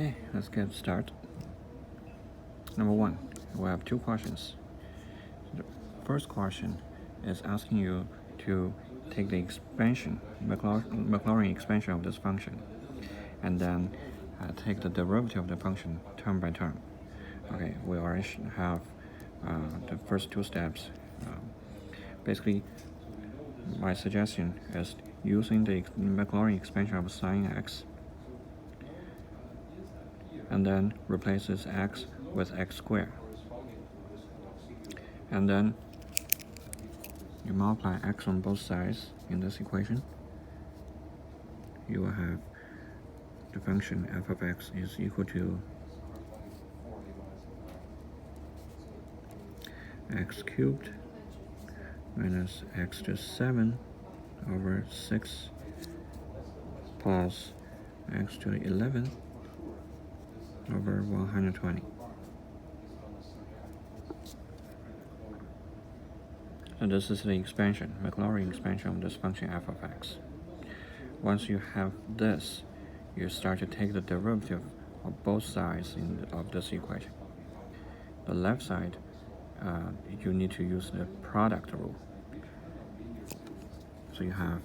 Okay, let's get started. Number one, we have two questions. The first question is asking you to take the Maclaurin expansion of this function, and then take the derivative of the function term by term. Okay, we already have the first two steps. Basically, my suggestion is using the Maclaurin expansion of sine x, and then replaces x with x squared. And then you multiply x on both sides in this equation. You will have the function f of x is equal to x cubed minus x to 7 over 6 plus x to 11 over 120. So this is the expansion, Maclaurin expansion of this function f of x. Once you have this, you start to take the derivative of both sides of this equation. The left side, you need to use the product rule. So you have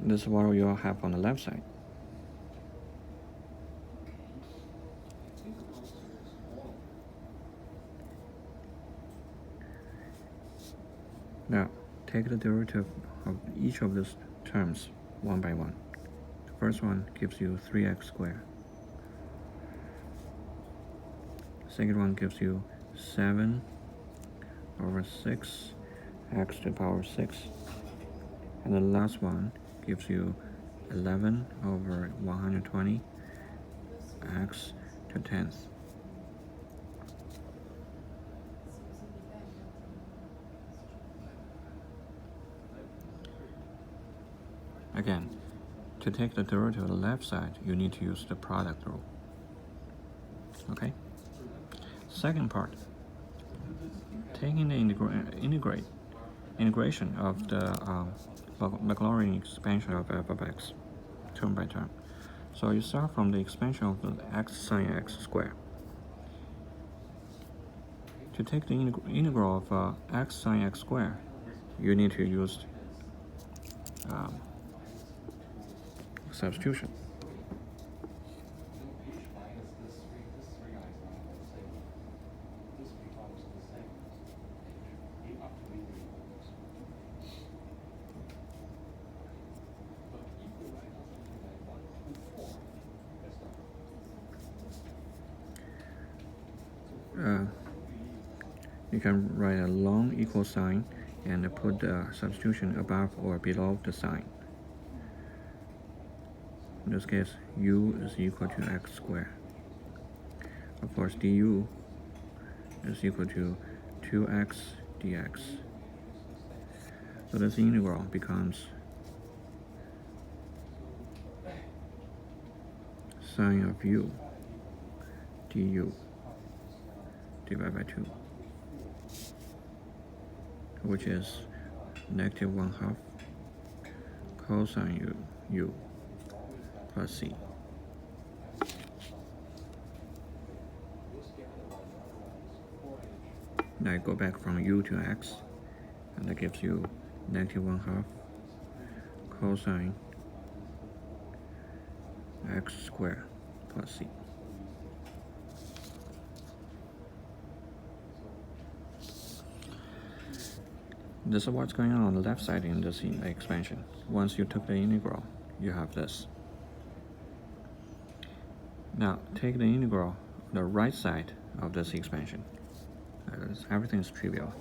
this is what you'll have on the left side. Now, take the derivative of each of these terms one by one. The first one gives you 3x squared. The second one gives you 7 over 6 x to the power 6. And the last one gives you 11 over 120 x to 10th. Again, to take the derivative of the left side, you need to use the product rule. Okay? Second part, taking the integration of the Maclaurin expansion of f of x, term by term. So you start from the expansion of the x sine x squared. To take the integral of x sine x squared, you need to use substitution. You can write a long equal sign and put the substitution above or below the sign. In this case, u is equal to x squared. Of course, du is equal to 2x dx. So this integral becomes sine of u du divided by 2, which is negative 1/2 cosine u plus c. Now I go back from u to x, and that gives you negative 1/2 cosine x squared plus c. This is what's going on the left side in this expansion. Once you took the integral, you have this. Now take the integral on the right side of this expansion. Everything is trivial.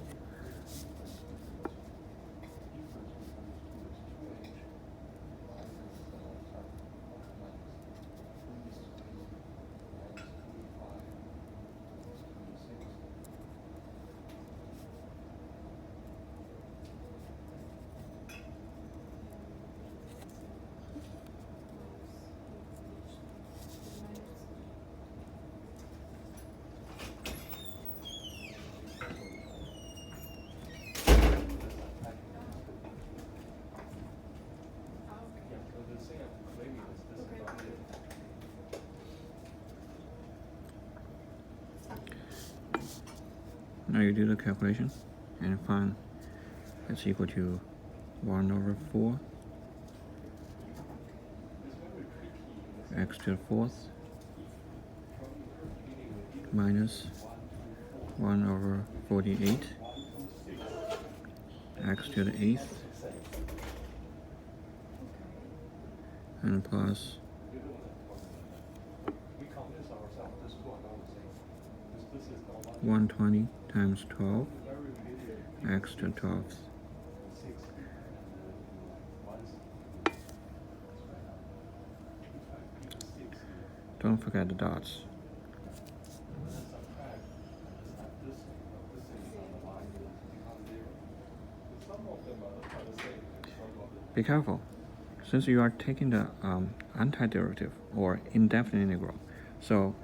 Now you do the calculation and find it's equal to 1/4 x to the 4th minus 1/48 x to the 8th and plus 120 times 12 x to the 12th. Don't forget the dots. Be careful, since you are taking the antiderivative or indefinite integral. So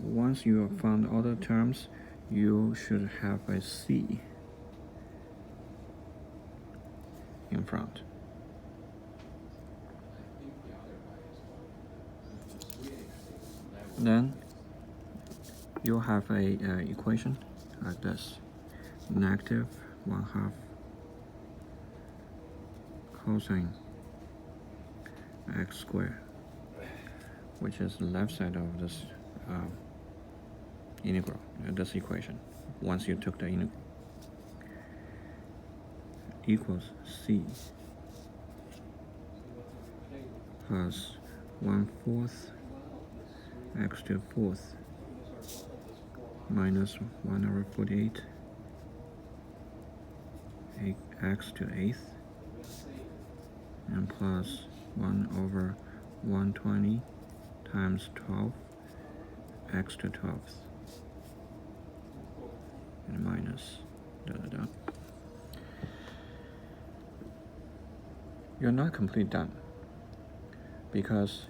once you have found all the terms, you should have a c in front. Then you'll have a equation like this: negative 1/2 cosine x squared, which is the left side of this integral, this equation, once you took the integral, equals c plus 1/4 x to the 4th minus 1/48 x to the 8th and plus 1/120 times 12 x to the 12th and minus da. You're not completely done, because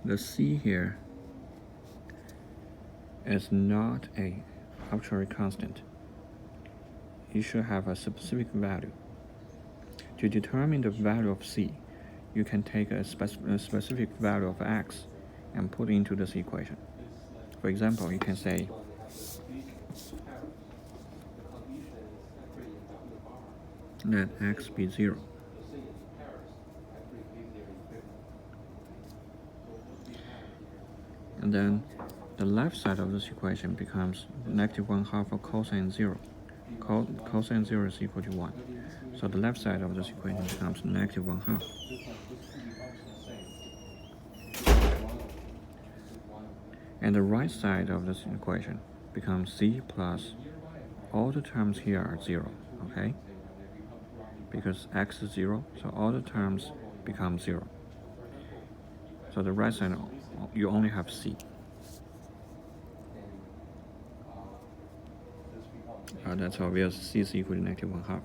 the c here is not a arbitrary constant. You should have a specific value. To determine the value of c, you can take a specific value of x and put into this equation. For example, you can say let x be 0. And then the left side of this equation becomes negative 1/2 of cosine 0. Cosine 0 is equal to 1. So the left side of this equation becomes negative 1/2. And the right side of this equation becomes c plus all the terms here are 0, okay? Because x is 0, so all the terms become 0. So the right side, you only have c. That's obvious. C is equal to negative 1/2.